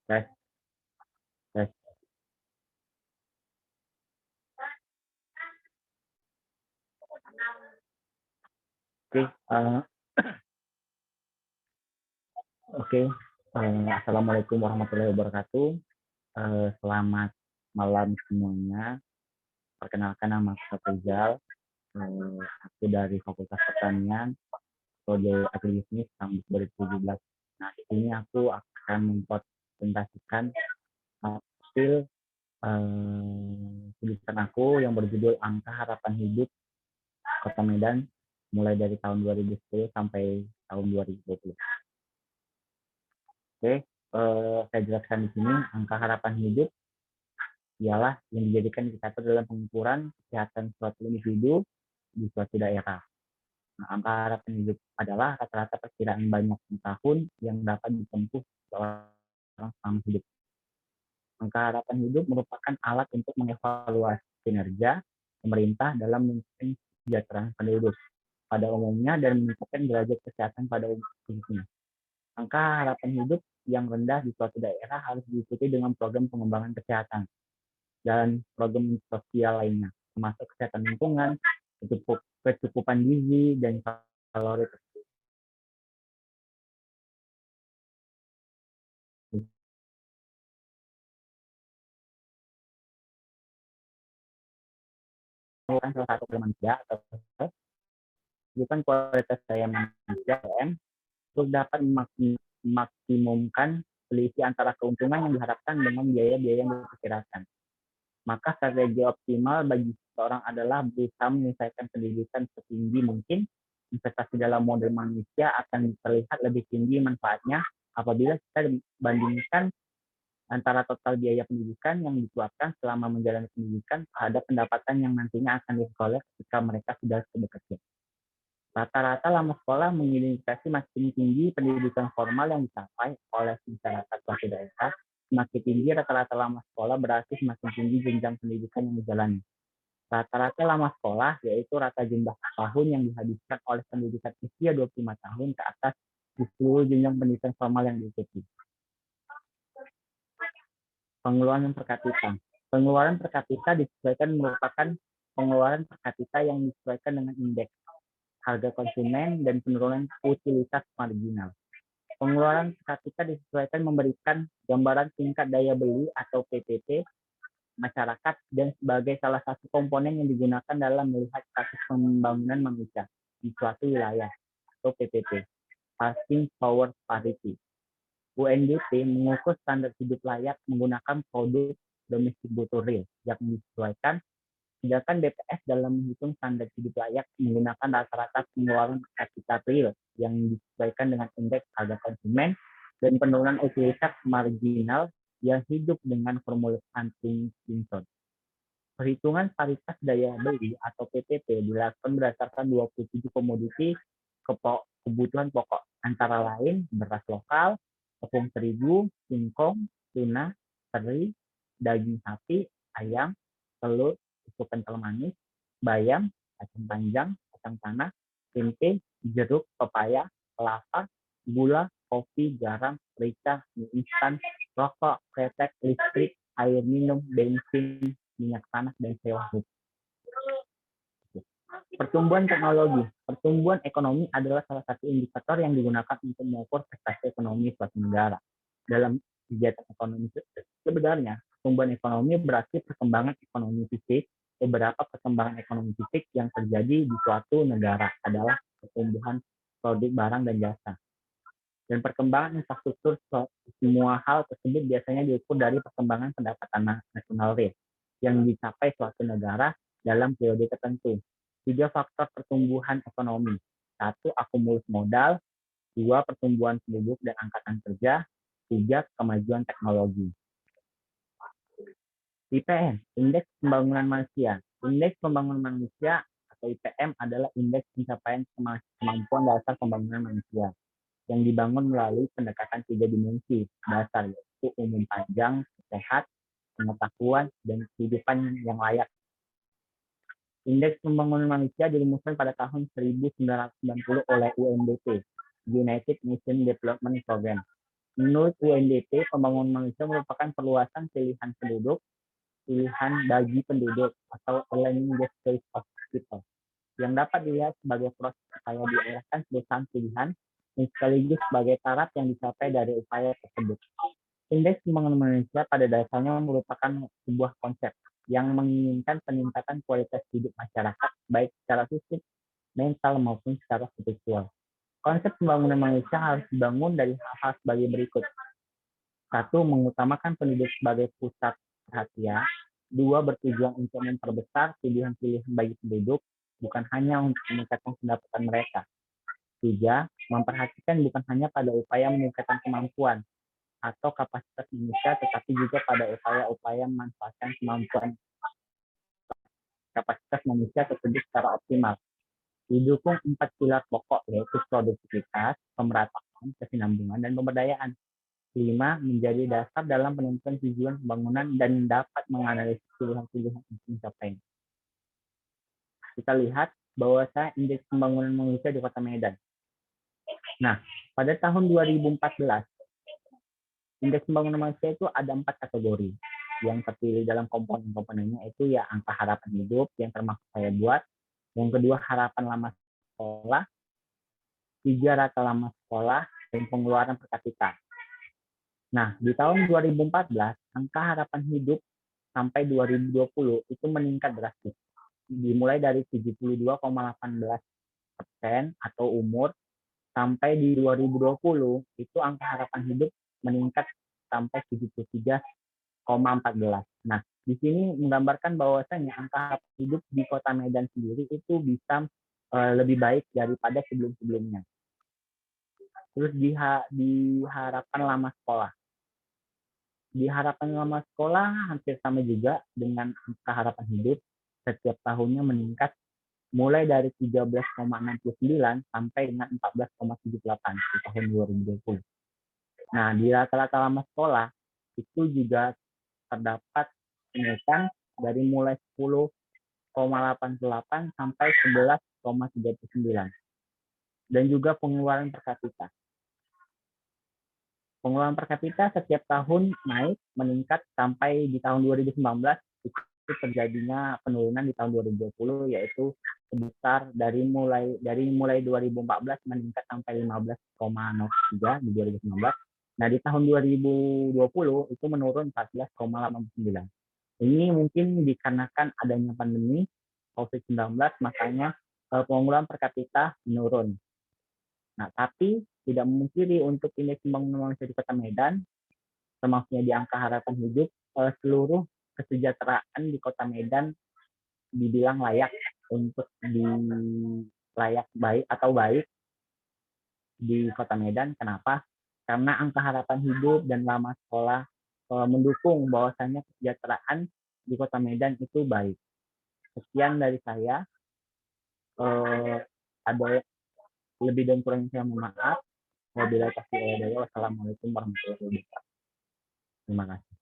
Tes, tes. Oke, oke. Assalamualaikum warahmatullahi wabarakatuh. Selamat malam semuanya. Perkenalkan, nama aku Rizal. Aku dari Fakultas Pertanian, Prodi Agribisnis tahun 2017. Nah, di sini aku akan mempresentasikan hasil tulisan aku yang berjudul Angka Harapan Hidup Kota Medan mulai dari tahun 2010 sampai tahun 2020. Oke, saya jelaskan di sini. Angka harapan hidup ialah yang dijadikan indikator dalam pengukuran kesehatan suatu individu di suatu daerah. Nah, angka harapan hidup adalah rata-rata perkiraan banyak tahun yang dapat ditempuh seorang selama hidup. Angka harapan hidup merupakan alat untuk mengevaluasi kinerja pemerintah dalam meningkatkan kesejahteraan penduduk pada umumnya dan meningkatkan derajat kesehatan pada umumnya. Angka harapan hidup yang rendah di suatu daerah harus diikuti dengan program pengembangan kesehatan dan program sosial lainnya, termasuk kesehatan lingkungan, kecukupan gizi, dan kalori. Merupakan salah satu manusia atau bukan kualitas daya manusia untuk dapat memaksimumkan selisih antara keuntungan yang diharapkan dengan biaya-biaya yang diperkirakan. Maka strategi optimal bagi seseorang adalah berusaha menyelesaikan pendidikan setinggi mungkin. Investasi dalam model manusia akan terlihat lebih tinggi manfaatnya apabila kita bandingkan antara total biaya pendidikan yang dikeluarkan selama menjalani pendidikan terhadap pendapatan yang nantinya akan diperoleh ketika mereka sudah bekerja. Rata-rata lama sekolah mengindikasi makin tinggi pendidikan formal yang dicapai oleh masyarakat suatu daerah. Semakin tinggi rata-rata lama sekolah berarti semakin tinggi jenjang pendidikan yang dijalani. Rata-rata lama sekolah yaitu rata jumlah tahun yang dihabiskan oleh pendidikan usia 25 tahun ke atas di seluruh jenjang pendidikan formal yang diikuti. Pengeluaran per kapita. Pengeluaran per kapita disesuaikan merupakan pengeluaran per kapita yang disesuaikan dengan indeks harga konsumen dan penurunan utilitas marginal. Pengeluaran per kapita disesuaikan memberikan gambaran tingkat daya beli atau PPT masyarakat dan sebagai salah satu komponen yang digunakan dalam melihat status pembangunan manusia di suatu wilayah atau PPP, Purchasing Power Parity. UNDP mengukur standar hidup layak menggunakan produk domestik bruto real yang disesuaikan, sedangkan BPS dalam menghitung standar hidup layak menggunakan rata-rata pengeluaran per kapita real yang disesuaikan dengan indeks harga konsumen dan penurunan utilitas marginal yang hidup dengan formula Huntington. Perhitungan paritas daya beli atau PPP dilakukan berdasarkan 27 komoditi kebutuhan pokok, antara lain beras lokal, tepung terigu, singkong, tuna, teri, daging sapi, ayam, telur, susu kental manis, bayam, kacang panjang, kacang tanah, tempe, jeruk, pepaya, kelapa, gula, kopi, garam, merica, mie instan, rokok, kretek, listrik, air minum, bensin, minyak tanah, dan sewa. Pertumbuhan teknologi. Pertumbuhan ekonomi adalah salah satu indikator yang digunakan untuk mengukur prestasi ekonomi suatu negara. Dalam kegiatan ekonomi sebenarnya, pertumbuhan ekonomi berarti perkembangan ekonomi fisik. Beberapa perkembangan ekonomi fisik yang terjadi di suatu negara adalah pertumbuhan produk barang dan jasa. Dan perkembangan infrastruktur semua hal tersebut biasanya diukur dari perkembangan pendapatan nasional real yang dicapai suatu negara dalam periode tertentu. 3 faktor pertumbuhan ekonomi. 1. Akumulasi modal. 2. Pertumbuhan penduduk dan angkatan kerja. 3. Kemajuan teknologi. IPM, Indeks Pembangunan Manusia. Indeks Pembangunan Manusia atau IPM adalah indeks pencapaian kemampuan dasar pembangunan manusia yang dibangun melalui pendekatan 3 dimensi dasar, yaitu umum panjang, sehat, pengetahuan, dan kehidupan yang layak. Indeks Pembangunan Manusia dirumuskan pada tahun 1990 oleh UNDP, United Nations Development Programme. Menurut UNDP, pembangunan manusia merupakan perluasan pilihan bagi penduduk atau aligning the space of people yang dapat dilihat sebagai proses upaya diarahkan perusahaan pilihan dan sekaligus sebagai taraf yang dicapai dari upaya tersebut. Indeks pembangunan manusia pada dasarnya merupakan sebuah konsep yang menginginkan peningkatan kualitas hidup masyarakat baik secara fisik, mental maupun secara spiritual. Konsep pembangunan manusia harus dibangun dari hal-hal sebagai berikut. 1. Mengutamakan penduduk sebagai pusat perhatian. 2. Bertujuan untuk memperbesar pilihan-pilihan bagi penduduk, bukan hanya untuk meningkatkan pendapatan mereka. 3. Memperhatikan bukan hanya pada upaya meningkatkan kemampuan atau kapasitas manusia, tetapi juga pada upaya-upaya memanfaatkan kemampuan kapasitas manusia tersebut secara optimal. Didukung 4 pilar pokok, yaitu produktivitas, pemerataan, kesinambungan, dan pemberdayaan. 5. Menjadi dasar dalam penentuan tujuan pembangunan dan dapat menganalisis pilihan-pilihan untuk mencapai. Kita lihat bahwa indeks pembangunan manusia di Kota Medan. Nah, pada tahun 2014, indeks pembangunan manusia itu ada 4 kategori. Yang terpilih dalam komponen-komponennya itu ya angka harapan hidup yang termasuk saya buat. Yang kedua, harapan lama sekolah. 3, rata lama sekolah, dan pengeluaran per kapita. Nah, di tahun 2014, angka harapan hidup sampai 2020 itu meningkat drastis. Dimulai dari 72,18% atau umur, sampai di 2020 itu angka harapan hidup meningkat sampai 73,14. Nah, di sini menggambarkan bahwasanya angka harapan hidup di Kota Medan sendiri itu bisa lebih baik daripada sebelum-sebelumnya. Terus di harapan lama sekolah. Di harapan lama sekolah hampir sama juga dengan angka harapan hidup, setiap tahunnya meningkat mulai dari 13,69 sampai dengan 14,78 di tahun 2020. Nah, di rata-rata lama sekolah itu juga terdapat kenaikan dari mulai 10,88 sampai 11,39. Dan juga pengeluaran per kapita. Pengeluaran per kapita setiap tahun naik, meningkat sampai di tahun 2019 itu terjadinya penurunan di tahun 2020, yaitu sebesar dari mulai 2014 meningkat sampai 15,03 di 2019. Nah, di tahun 2020 itu menurun 14,89. Ini mungkin dikarenakan adanya pandemi COVID-19, makanya pengeluaran per kapita menurun. Nah, tapi tidak memungkiri untuk indeks pembangunan manusia di Kota Medan, termasuknya di angka harapan hidup, seluruh kesejahteraan di Kota Medan dibilang layak untuk layak baik atau baik di Kota Medan. Kenapa? Karena angka harapan hidup dan lama sekolah mendukung bahwasannya kesejahteraan di Kota Medan itu baik. Sekian dari saya. Ada lebih dan kurang saya mohon maaf. Wassalamualaikum warahmatullahi wabarakatuh. Terima kasih.